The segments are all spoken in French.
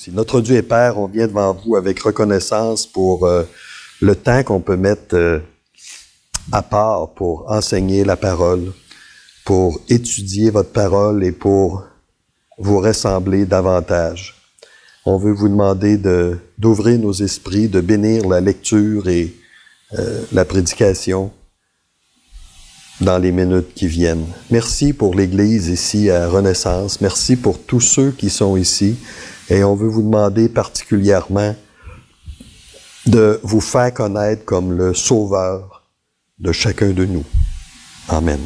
Si notre Dieu et Père, on vient devant vous avec reconnaissance pour le temps qu'on peut mettre à part pour enseigner la parole, pour étudier votre parole et pour vous ressembler davantage. On veut vous demander d'ouvrir nos esprits, de bénir la lecture et la prédication dans les minutes qui viennent. Merci pour l'Église ici à Renaissance. Merci pour tous ceux qui sont ici. Et on veut vous demander particulièrement de vous faire connaître comme le Sauveur de chacun de nous. Amen.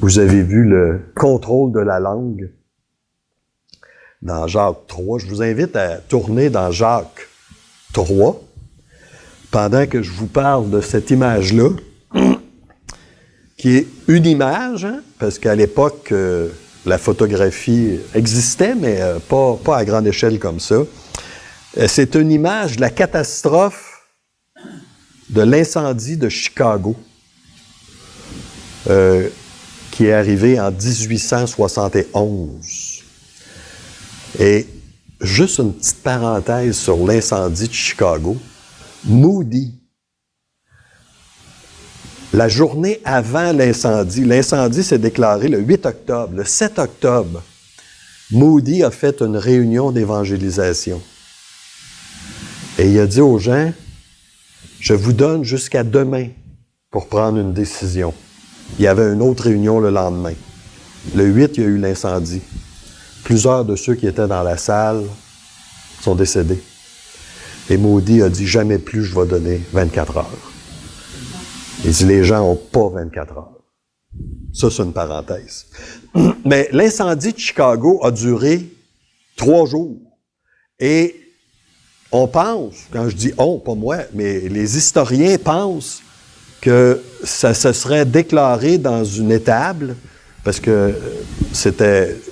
Vous avez vu le contrôle de la langue dans Jacques 3. Je vous invite à tourner dans Jacques 3 pendant que je vous parle de cette image-là, qui est une image, hein, parce qu'à l'époque, la photographie existait, mais pas à grande échelle comme ça. C'est une image de la catastrophe de l'incendie de Chicago, qui est arrivé en 1871. Et juste une petite parenthèse sur l'incendie de Chicago. Moody, la journée avant l'incendie s'est déclaré le 8 octobre. Le 7 octobre, Moody a fait une réunion d'évangélisation. Et il a dit aux gens, je vous donne jusqu'à demain pour prendre une décision. Il y avait une autre réunion le lendemain. Le 8, il y a eu l'incendie. Plusieurs de ceux qui étaient dans la salle sont décédés. Et Moody a dit, jamais plus je vais donner 24 heures. Il dit, les gens n'ont pas 24 heures. Ça, c'est une parenthèse. Mais l'incendie de Chicago a duré 3 jours. Et on pense, quand je dis on, pas moi, mais les historiens pensent que ça se serait déclaré dans une étable, parce que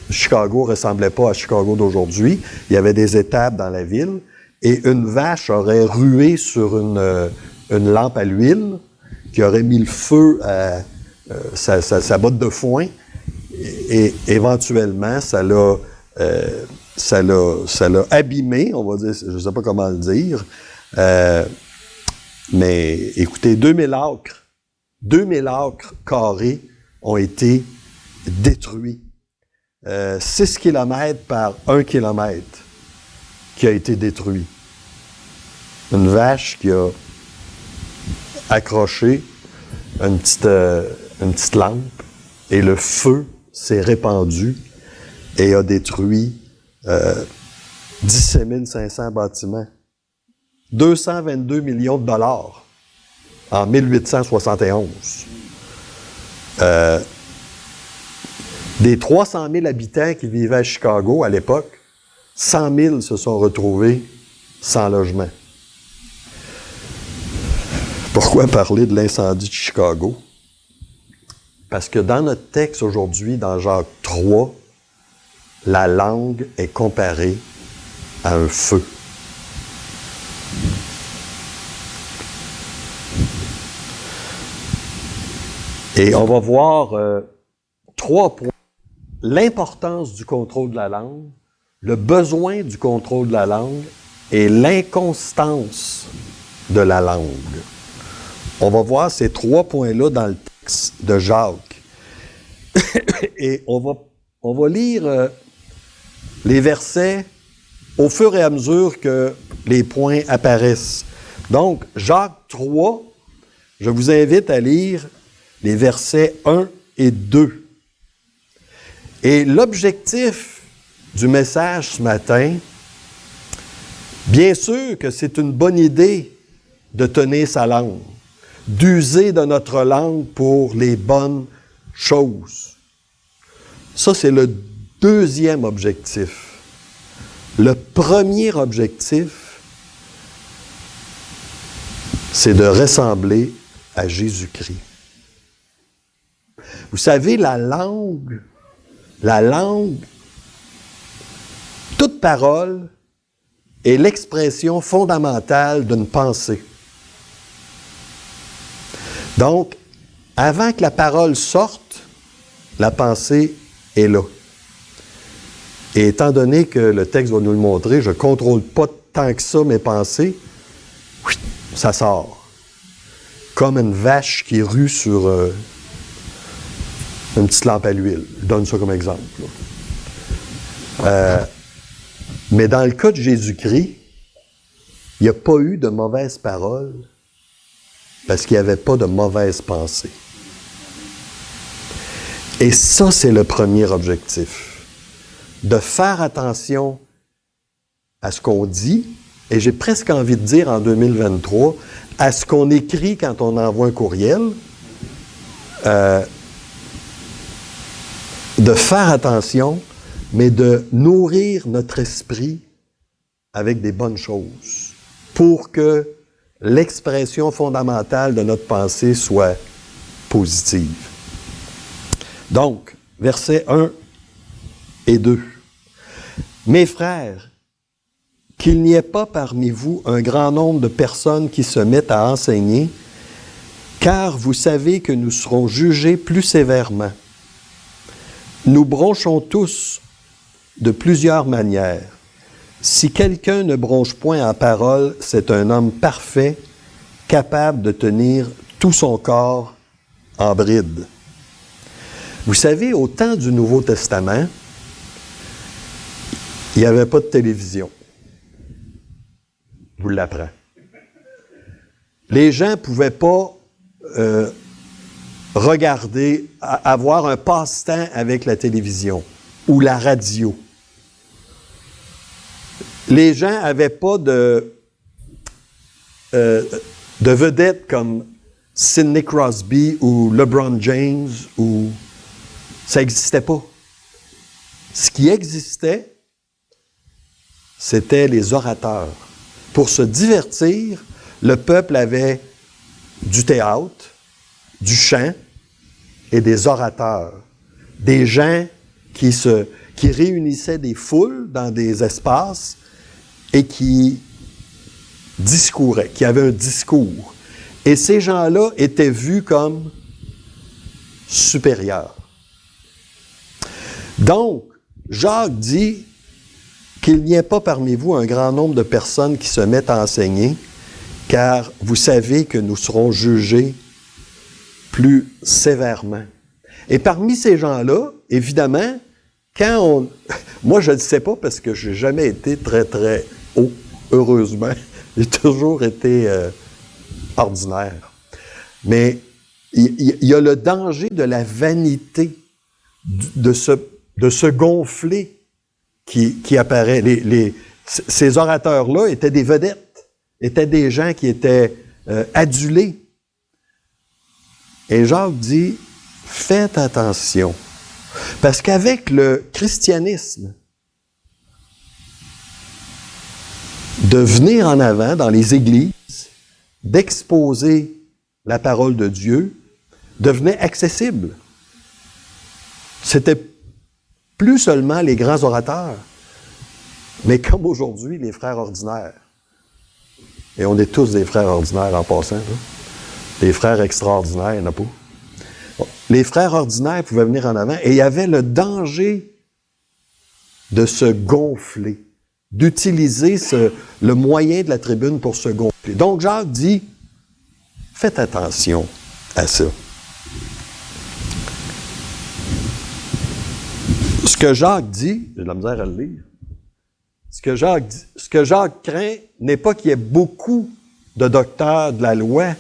Chicago ne ressemblait pas à Chicago d'aujourd'hui. Il y avait des étables dans la ville, et une vache aurait rué sur une lampe à l'huile, qui aurait mis le feu à sa botte de foin, et éventuellement, ça l'a abîmé, on va dire, je ne sais pas comment le dire, mais écoutez, 2000 acres carrés ont été détruits. 6 km par 1 km qui a été détruit. Une vache qui a accroché une petite lampe et le feu s'est répandu et a détruit 17 500 bâtiments. 222 millions de dollars en 1871. Des 300 000 habitants qui vivaient à Chicago à l'époque, 100 000 se sont retrouvés sans logement. Pourquoi parler de l'incendie de Chicago? Parce que dans notre texte aujourd'hui, dans Jacques 3, la langue est comparée à un feu. Et on va voir 3 points. L'importance du contrôle de la langue, le besoin du contrôle de la langue et l'inconstance de la langue. On va voir ces 3 points-là dans le texte de Jacques. Et on va lire les versets au fur et à mesure que les points apparaissent. Donc, Jacques 3, je vous invite à lire les versets 1 et 2. Et l'objectif du message ce matin, bien sûr que c'est une bonne idée de tenir sa langue, d'user de notre langue pour les bonnes choses. Ça, c'est le deuxième objectif. Le premier objectif, c'est de ressembler à Jésus-Christ. Vous savez, la langue, toute parole est l'expression fondamentale d'une pensée. Donc, avant que la parole sorte, la pensée est là. Et étant donné que le texte va nous le montrer, je ne contrôle pas tant que ça mes pensées, ça sort. Comme une vache qui rue sur une petite lampe à l'huile. Je donne ça comme exemple. Mais dans le cas de Jésus-Christ, il n'y a pas eu de mauvaises paroles parce qu'il n'y avait pas de mauvaises pensées. Et ça, c'est le premier objectif. De faire attention à ce qu'on dit, et j'ai presque envie de dire en 2023, à ce qu'on écrit quand on envoie un courriel, de faire attention, mais de nourrir notre esprit avec des bonnes choses pour que l'expression fondamentale de notre pensée soit positive. Donc, versets 1 et 2. Mes frères, qu'il n'y ait pas parmi vous un grand nombre de personnes qui se mettent à enseigner, car vous savez que nous serons jugés plus sévèrement. Nous bronchons tous de plusieurs manières. Si quelqu'un ne bronche point en parole, c'est un homme parfait, capable de tenir tout son corps en bride. Vous savez, au temps du Nouveau Testament, il n'y avait pas de télévision. Je vous l'apprends. Les gens ne pouvaient pas regarder, avoir un passe-temps avec la télévision ou la radio. Les gens n'avaient pas de vedettes comme Sidney Crosby ou LeBron James, ou ça n'existait pas. Ce qui existait, c'était les orateurs. Pour se divertir, le peuple avait du théâtre, du chant et des orateurs. Des gens qui réunissaient des foules dans des espaces et qui discouraient, qui avaient un discours. Et ces gens-là étaient vus comme supérieurs. Donc, Jacques dit qu'il n'y ait pas parmi vous un grand nombre de personnes qui se mettent à enseigner, car vous savez que nous serons jugés plus sévèrement. Et parmi ces gens-là, évidemment, quand on... Moi, je ne le sais pas parce que je n'ai jamais été très, très haut, heureusement. J'ai toujours été ordinaire. Mais il y a le danger de la vanité, de se gonfler qui apparaît. Ces orateurs-là étaient des vedettes, étaient des gens qui étaient adulés. Et Jacques dit, faites attention. Parce qu'avec le christianisme, de venir en avant dans les églises, d'exposer la parole de Dieu, devenait accessible. C'était plus seulement les grands orateurs, mais comme aujourd'hui, les frères ordinaires. Et on est tous des frères ordinaires en passant. Là. Les frères extraordinaires, il n'y en a pas. Bon. Les frères ordinaires pouvaient venir en avant et il y avait le danger de se gonfler, d'utiliser le moyen de la tribune pour se gonfler. Donc Jacques dit, faites attention à ça. Ce que Jacques dit, j'ai de la misère à le lire, ce que Jacques craint n'est pas qu'il y ait beaucoup de docteurs de la loi,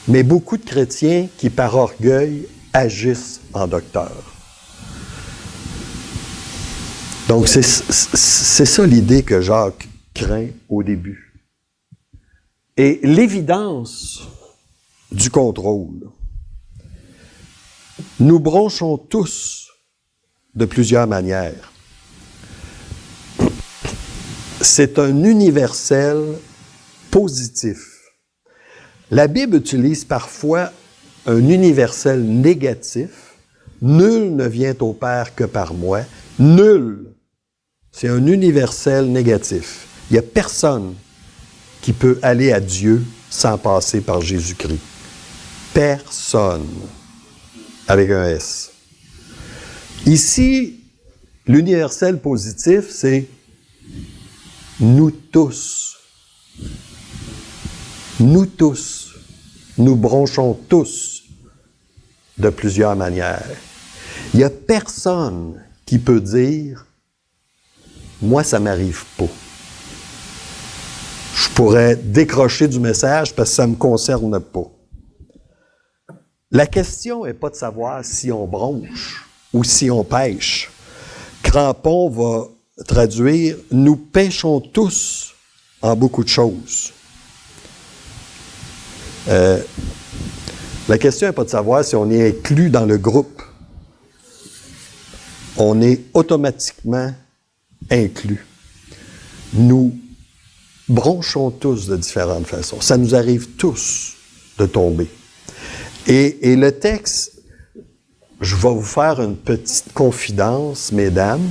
mais beaucoup de chrétiens qui, par orgueil, agissent en docteurs. Donc, c'est ça l'idée que Jacques craint au début. Et l'évidence du contrôle. Nous bronchons tous de plusieurs manières. C'est un universel positif. La Bible utilise parfois un universel négatif. Nul ne vient au Père que par moi. Nul. C'est un universel négatif. Il n'y a personne qui peut aller à Dieu sans passer par Jésus-Christ. Personne. Avec un S. Ici, l'universel positif, c'est nous tous. Nous tous. Nous bronchons tous de plusieurs manières. Il n'y a personne qui peut dire « Moi, ça ne m'arrive pas ». Je pourrais décrocher du message parce que ça ne me concerne pas. La question n'est pas de savoir si on bronche ou si on pêche. Crampon va traduire « Nous pêchons tous en beaucoup de choses ». La question n'est pas de savoir si on est inclus dans le groupe. On est automatiquement inclus. Nous bronchons tous de différentes façons. Ça nous arrive tous de tomber. Et le texte, je vais vous faire une petite confidence, mesdames.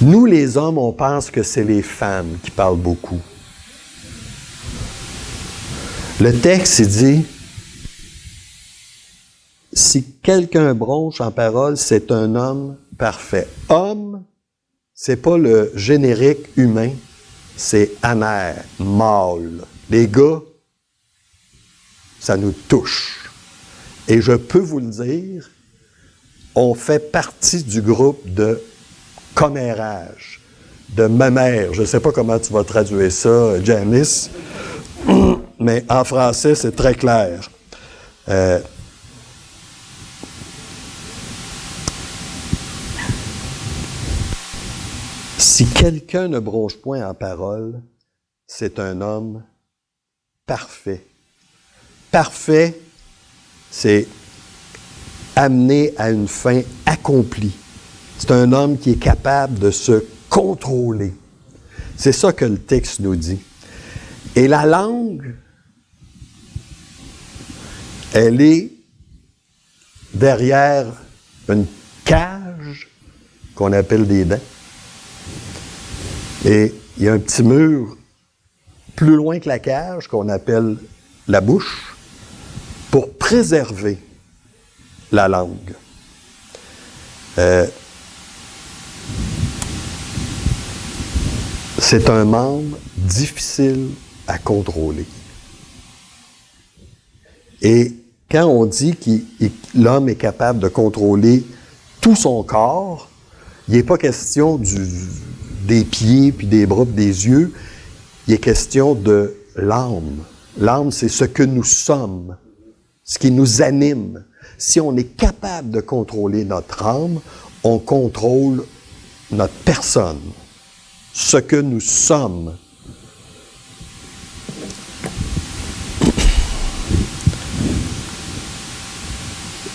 Nous, les hommes, on pense que c'est les femmes qui parlent beaucoup. Le texte, il dit, si quelqu'un bronche en parole, c'est un homme parfait. Homme, c'est pas le générique humain, c'est aner, mâle. Les gars, ça nous touche. Et je peux vous le dire, on fait partie du groupe de commérage, de mamère. Je ne sais pas comment tu vas traduire ça, Janice, mais en français, c'est très clair. Si quelqu'un ne bronche point en parole, c'est un homme parfait. Parfait, c'est amené à une fin accomplie. C'est un homme qui est capable de se contrôler. C'est ça que le texte nous dit. Et la langue, elle est derrière une cage qu'on appelle des dents. Et il y a un petit mur plus loin que la cage qu'on appelle la bouche pour préserver la langue. C'est un membre difficile à contrôler. Et quand on dit que l'homme est capable de contrôler tout son corps, il n'est pas question des pieds, puis des bras, puis des yeux. Il est question de l'âme. L'âme, c'est ce que nous sommes, ce qui nous anime. Si on est capable de contrôler notre âme, on contrôle notre personne, ce que nous sommes.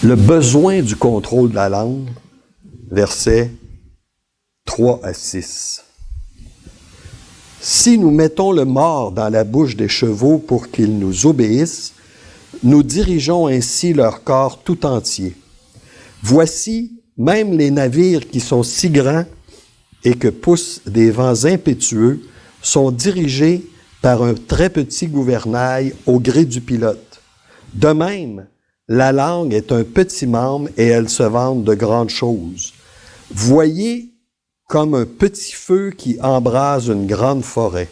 Le besoin du contrôle de la langue, versets 3 à 6. Si nous mettons le mors dans la bouche des chevaux pour qu'ils nous obéissent, nous dirigeons ainsi leur corps tout entier. Voici, même les navires qui sont si grands et que poussent des vents impétueux sont dirigés par un très petit gouvernail au gré du pilote. De même, la langue est un petit membre et elle se vante de grandes choses. Voyez comme un petit feu qui embrase une grande forêt.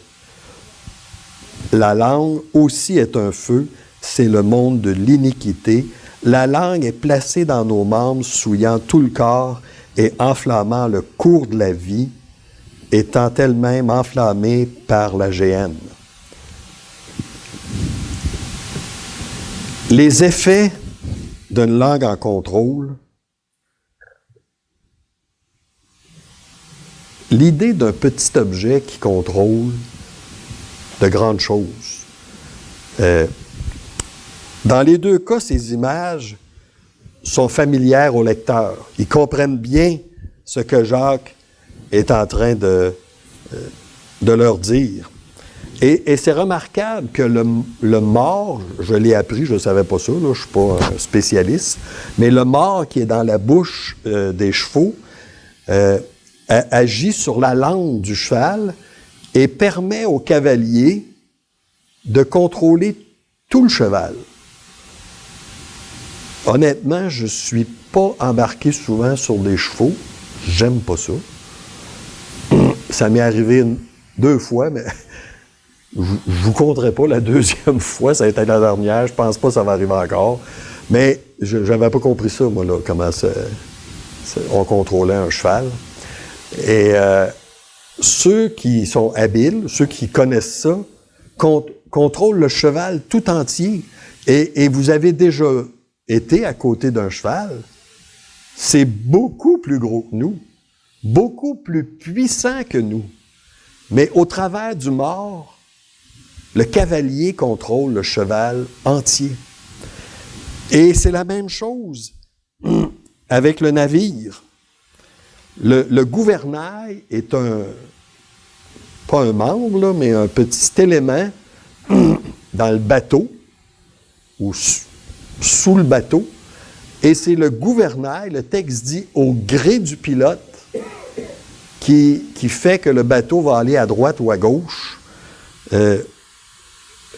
La langue aussi est un feu, c'est le monde de l'iniquité. La langue est placée dans nos membres, souillant tout le corps et enflammant le cours de la vie, étant elle-même enflammée par la géhenne. Les effets d'une langue en contrôle. L'idée d'un petit objet qui contrôle de grandes choses. Dans les deux cas, ces images sont familières aux lecteurs. Ils comprennent bien ce que Jacques est en train de leur dire. Et c'est remarquable que le mors, je l'ai appris, je ne savais pas ça, là, je ne suis pas un spécialiste, mais le mors qui est dans la bouche des chevaux agit sur la langue du cheval et permet au cavalier de contrôler tout le cheval. Honnêtement, je ne suis pas embarqué souvent sur des chevaux. J'aime pas ça. Ça m'est arrivé 2 fois, mais je ne vous compterai pas la 2e fois. Ça a été la dernière. Je pense pas que ça va arriver encore. Mais je n'avais pas compris ça, moi, là, comment on contrôlait un cheval. Et ceux qui sont habiles, ceux qui connaissent ça, contrôlent le cheval tout entier. Et vous avez déjà été à côté d'un cheval. C'est beaucoup plus gros que nous, beaucoup plus puissant que nous. Mais au travers du mort, le cavalier contrôle le cheval entier. Et c'est la même chose avec le navire. Le gouvernail est pas un membre, là, mais un petit élément dans le bateau, ou sous le bateau. Et c'est le gouvernail, le texte dit, au gré du pilote, qui fait que le bateau va aller à droite ou à gauche,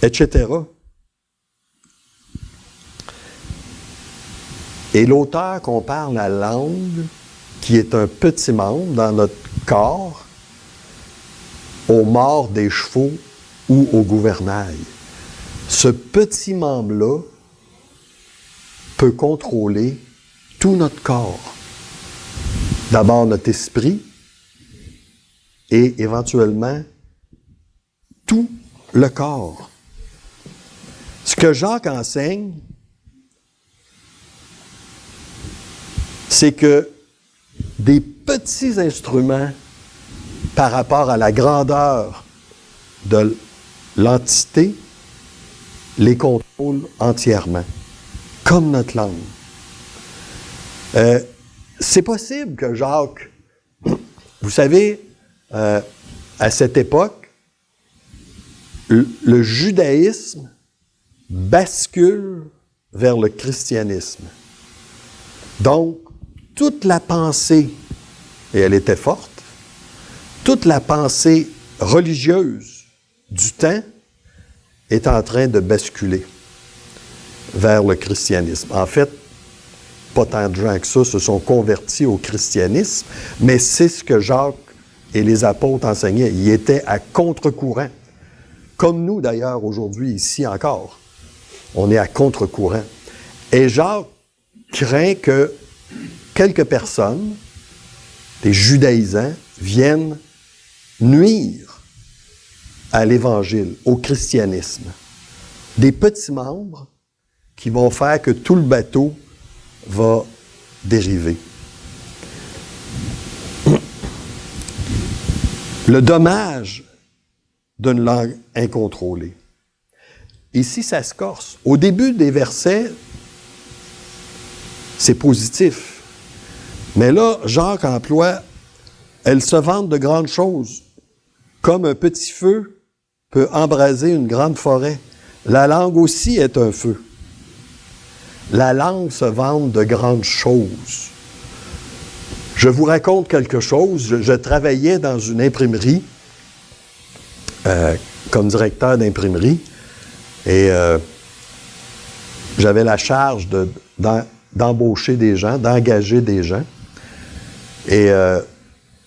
etc. Et l'auteur compare la langue, qui est un petit membre dans notre corps, aux morts des chevaux ou au gouvernail. Ce petit membre-là peut contrôler tout notre corps. D'abord notre esprit et éventuellement tout le corps. Ce que Jacques enseigne, c'est que des petits instruments par rapport à la grandeur de l'entité les contrôlent entièrement, comme notre langue. C'est possible que Jacques, vous savez, à cette époque, le judaïsme bascule vers le christianisme. Donc, toute la pensée, et elle était forte, toute la pensée religieuse du temps est en train de basculer vers le christianisme. En fait, pas tant de gens que ça se sont convertis au christianisme, mais c'est ce que Jacques et les apôtres enseignaient. Ils étaient à contre-courant. Comme nous, d'ailleurs, aujourd'hui, ici encore. On est à contre-courant. Et Jacques craint que quelques personnes, des judaïsants, viennent nuire à l'Évangile, au christianisme. Des petits membres qui vont faire que tout le bateau va dériver. Le dommage d'une langue incontrôlée. Ici, ça se corse. Au début des versets, c'est positif. Mais là, Jacques emploie « elles se vantent de grandes choses, comme un petit feu peut embraser une grande forêt. La langue aussi est un feu. » La langue se vante de grandes choses. Je vous raconte quelque chose. Je travaillais dans une imprimerie, comme directeur d'imprimerie, et j'avais la charge d'embaucher des gens, d'engager des gens. Et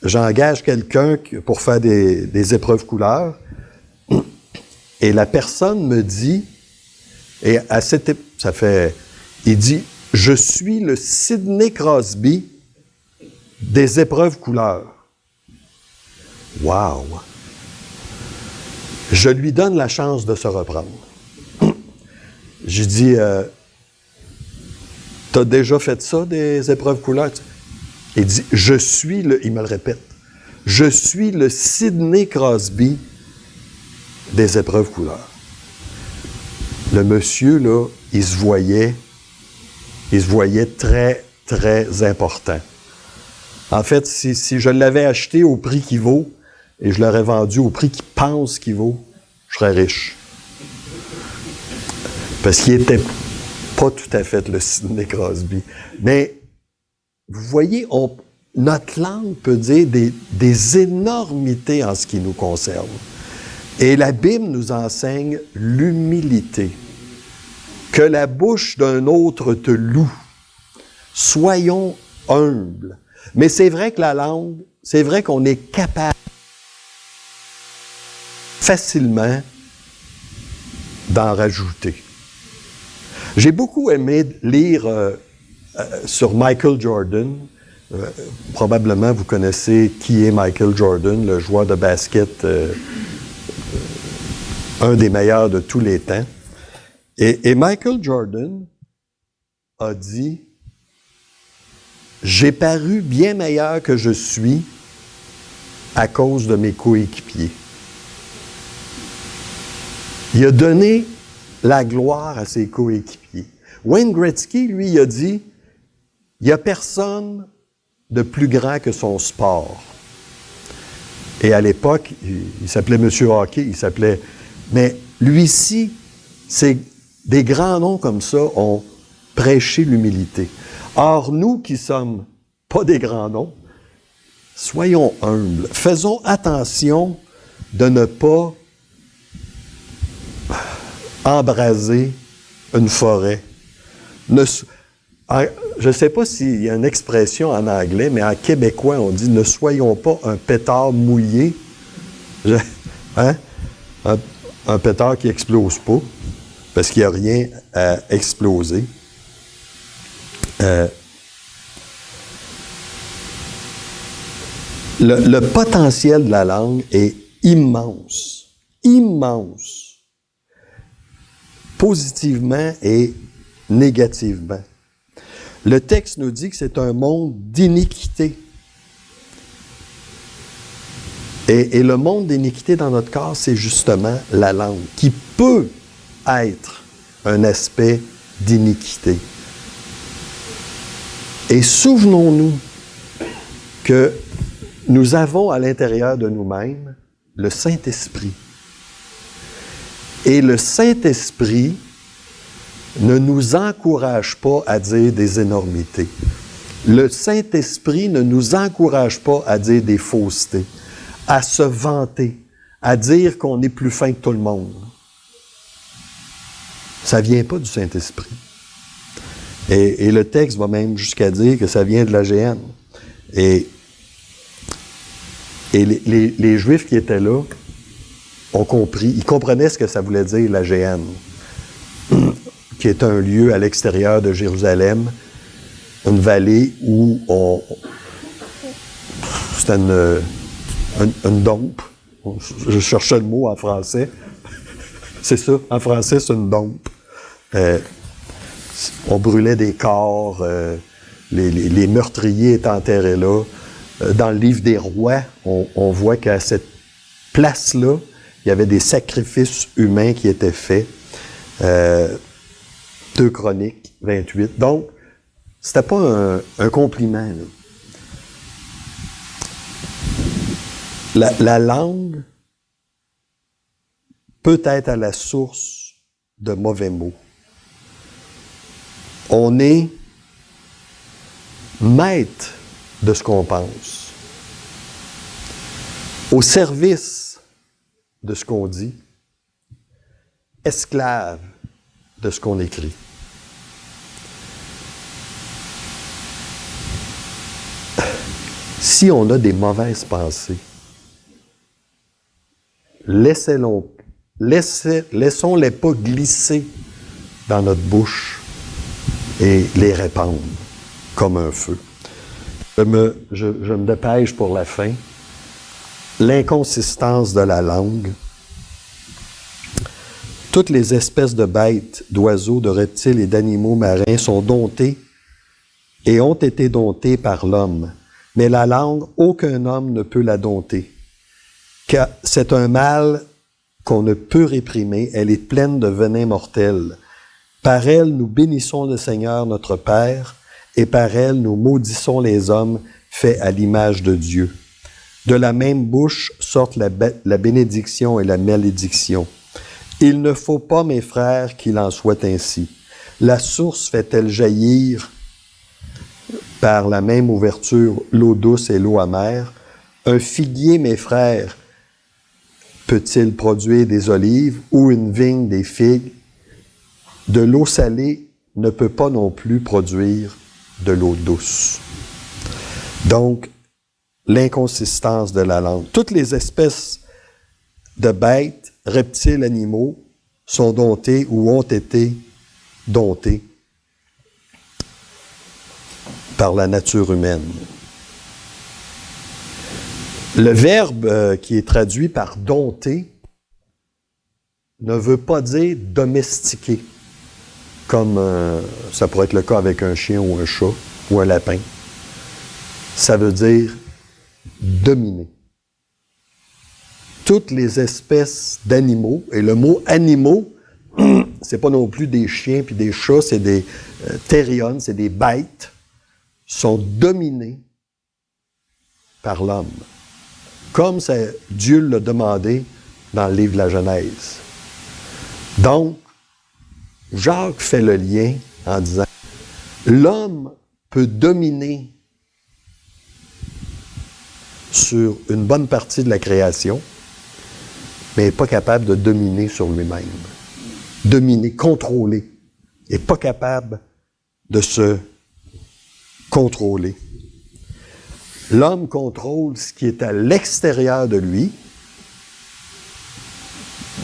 j'engage quelqu'un pour faire des épreuves couleurs. Et la personne me dit, et à cette il dit, « Je suis le Sidney Crosby des épreuves couleurs. » Wow! Je lui donne la chance de se reprendre. J'ai dit, « T'as déjà fait ça, des épreuves couleurs? » Il dit, « il me le répète, « Je suis le Sidney Crosby des épreuves couleurs. » Le monsieur, là, il se voyait très, très important. En fait, si je l'avais acheté au prix qu'il vaut et je l'aurais vendu au prix qu'il pense qu'il vaut, je serais riche. Parce qu'il n'était pas tout à fait le Sidney Crosby. Mais, vous voyez, notre langue peut dire des énormités en ce qui nous concerne. Et la Bible nous enseigne l'humilité. que la bouche d'un autre te loue. Soyons humbles. Mais c'est vrai que la langue, c'est vrai qu'on est capable facilement d'en rajouter. J'ai beaucoup aimé lire sur Michael Jordan. Probablement, vous connaissez qui est Michael Jordan, le joueur de basket, un des meilleurs de tous les temps. Et Michael Jordan a dit « J'ai paru bien meilleur que je suis à cause de mes coéquipiers. » Il a donné la gloire à ses coéquipiers. Wayne Gretzky, lui, il a dit « Il n'y a personne de plus grand que son sport. » Et à l'époque, il s'appelait Monsieur Hockey, il s'appelait... Mais lui-ci, c'est des grands noms comme ça ont prêché l'humilité. Or, nous qui sommes pas des grands noms, soyons humbles. Faisons attention de ne pas embraser une forêt. Je ne sais pas s'il y a une expression en anglais, mais en québécois, on dit « ne soyons pas un pétard mouillé ». Un pétard qui n'explose pas, parce qu'il n'y a rien à exploser. Le potentiel de la langue est immense, immense, positivement et négativement. Le texte nous dit que c'est un monde d'iniquité. Et le monde d'iniquité dans notre corps, c'est justement la langue, qui peut être un aspect d'iniquité. Et souvenons-nous que nous avons à l'intérieur de nous-mêmes le Saint-Esprit. Et le Saint-Esprit ne nous encourage pas à dire des énormités. Le Saint-Esprit ne nous encourage pas à dire des faussetés, à se vanter, à dire qu'on est plus fin que tout le monde. Ça ne vient pas du Saint-Esprit. Et le texte va même jusqu'à dire que ça vient de la GN. Et les Juifs qui étaient là ont compris, ils comprenaient ce que ça voulait dire, la GN, qui est un lieu à l'extérieur de Jérusalem, une vallée où c'était une dompe. Je cherchais le mot en français. C'est ça, en français, c'est une dompe. On brûlait des corps, les meurtriers étaient enterrés là. Dans le livre des rois, on voit qu'à cette place-là, il y avait des sacrifices humains qui étaient faits. 2 Chroniques 28. Donc, c'était pas un compliment, là. La langue peut être à la source de mauvais mots. On est maître de ce qu'on pense, au service de ce qu'on dit, esclave de ce qu'on écrit. Si on a des mauvaises pensées, laissons-les pas glisser dans notre bouche et les répandre comme un feu. Je me dépêche pour la fin. L'inconsistance de la langue. Toutes les espèces de bêtes, d'oiseaux, de reptiles et d'animaux marins sont domptées et ont été domptées par l'homme. Mais la langue, aucun homme ne peut la dompter. Car c'est un mal qu'on ne peut réprimer. Elle est pleine de venin mortel. Par elle, nous bénissons le Seigneur notre Père, et par elle, nous maudissons les hommes faits à l'image de Dieu. De la même bouche sortent la bénédiction et la malédiction. Il ne faut pas, mes frères, qu'il en soit ainsi. La source fait-elle jaillir par la même ouverture l'eau douce et l'eau amère? Un figuier, mes frères, peut-il produire des olives ou une vigne des figues? de l'eau salée ne peut pas non plus produire de l'eau douce. Donc, l'inconsistance de la langue. Toutes les espèces de bêtes, reptiles, animaux sont domptés ou ont été domptés par la nature humaine. Le verbe qui est traduit par dompter ne veut pas dire domestiquer, comme ça pourrait être le cas avec un chien ou un chat ou un lapin. Ça veut dire dominer. Toutes les espèces d'animaux, et le mot animaux, c'est pas non plus des chiens puis des chats, c'est des thériones, c'est des bêtes, sont dominées par l'homme. Comme Dieu l'a demandé dans le livre de la Genèse. Donc, Jacques fait le lien en disant, l'homme peut dominer sur une bonne partie de la création, mais n'est pas capable de dominer sur lui-même. Dominer, contrôler. Il n'est pas capable de se contrôler. L'homme contrôle ce qui est à l'extérieur de lui,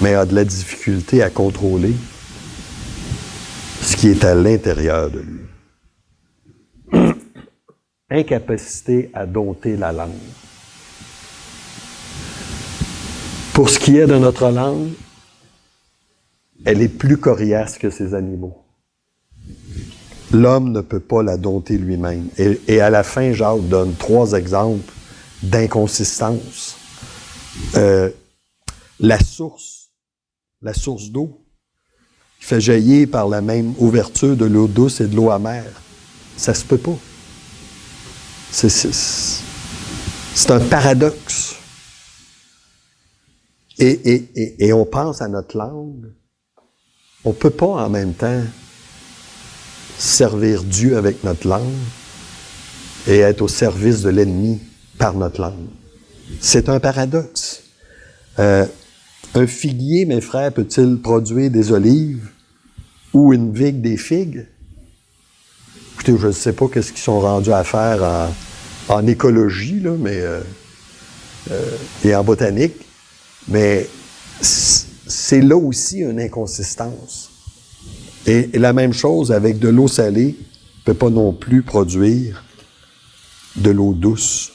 mais a de la difficulté à contrôler ce qui est à l'intérieur de lui. Incapacité à dompter la langue. Pour ce qui est de notre langue, elle est plus coriace que ces animaux. L'homme ne peut pas la dompter lui-même. Et à la fin, Jacques donne 3 exemples d'inconsistance. La source d'eau, qui fait jaillir par la même ouverture de l'eau douce et de l'eau amère. Ça se peut pas. C'est un paradoxe. Et on pense à notre langue. On ne peut pas en même temps servir Dieu avec notre langue et être au service de l'ennemi par notre langue. C'est un paradoxe. Un figuier, mes frères, peut-il produire des olives ou une vigne des figues? Écoutez, je ne sais pas qu'est-ce qu'ils sont rendus à faire en écologie, là, mais, et en botanique, mais c'est là aussi une inconsistance. Et la même chose avec de l'eau salée ne peut pas non plus produire de l'eau douce.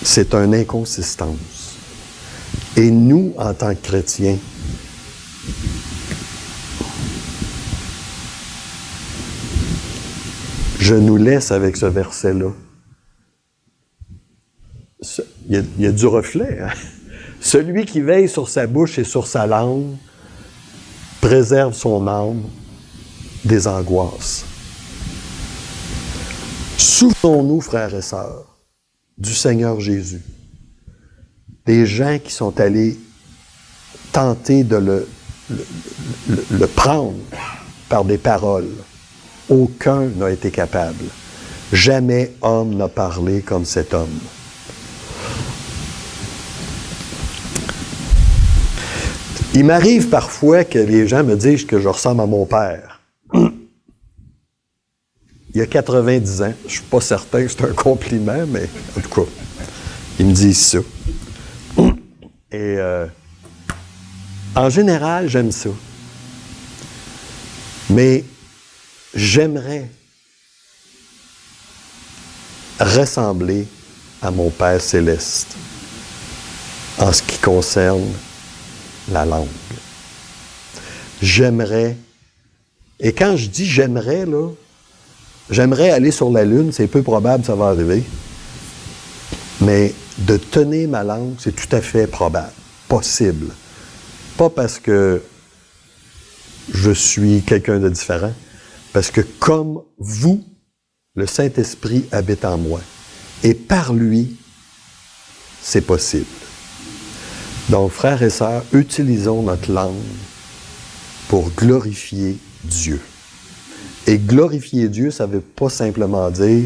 C'est une inconsistance. Et nous, en tant que chrétiens, je nous laisse avec ce verset-là. Il y a du reflet. Hein? Celui qui veille sur sa bouche et sur sa langue préserve son âme des angoisses. Souvenons-nous, frères et sœurs, du Seigneur Jésus. Des gens qui sont allés tenter de le prendre par des paroles. Aucun n'a été capable. Jamais homme n'a parlé comme cet homme. Il m'arrive parfois que les gens me disent que je ressemble à mon père. Il a 90 ans. Je ne suis pas certain que c'est un compliment, mais en tout cas, ils me disent ça. Et en général, j'aime ça. Mais j'aimerais ressembler à mon Père céleste en ce qui concerne la langue. J'aimerais, et quand je dis j'aimerais, là, j'aimerais aller sur la Lune, c'est peu probable que ça va arriver, mais de tenir ma langue, c'est tout à fait probable, possible. Pas parce que je suis quelqu'un de différent, parce que comme vous, le Saint-Esprit habite en moi. Et par lui, c'est possible. Donc, frères et sœurs, utilisons notre langue pour glorifier Dieu. Et glorifier Dieu, ça ne veut pas simplement dire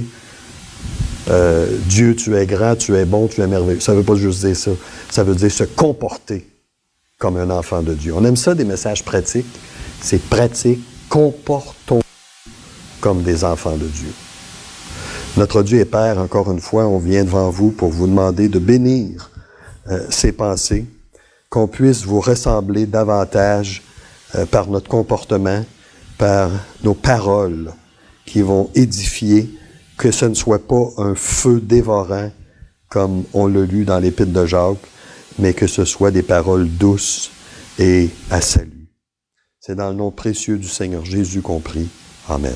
Dieu, tu es grand, tu es bon, tu es merveilleux. Ça ne veut pas juste dire ça. Ça veut dire se comporter comme un enfant de Dieu. On aime ça, des messages pratiques. C'est pratique. Comportons comme des enfants de Dieu. Notre Dieu et Père, encore une fois, on vient devant vous pour vous demander de bénir ces pensées, qu'on puisse vous ressembler davantage par notre comportement, par nos paroles qui vont édifier, que ce ne soit pas un feu dévorant comme on l'a lu dans l'Épître de Jacques, mais que ce soit des paroles douces et à salut. C'est dans le nom précieux du Seigneur Jésus qu'on prie. Amen.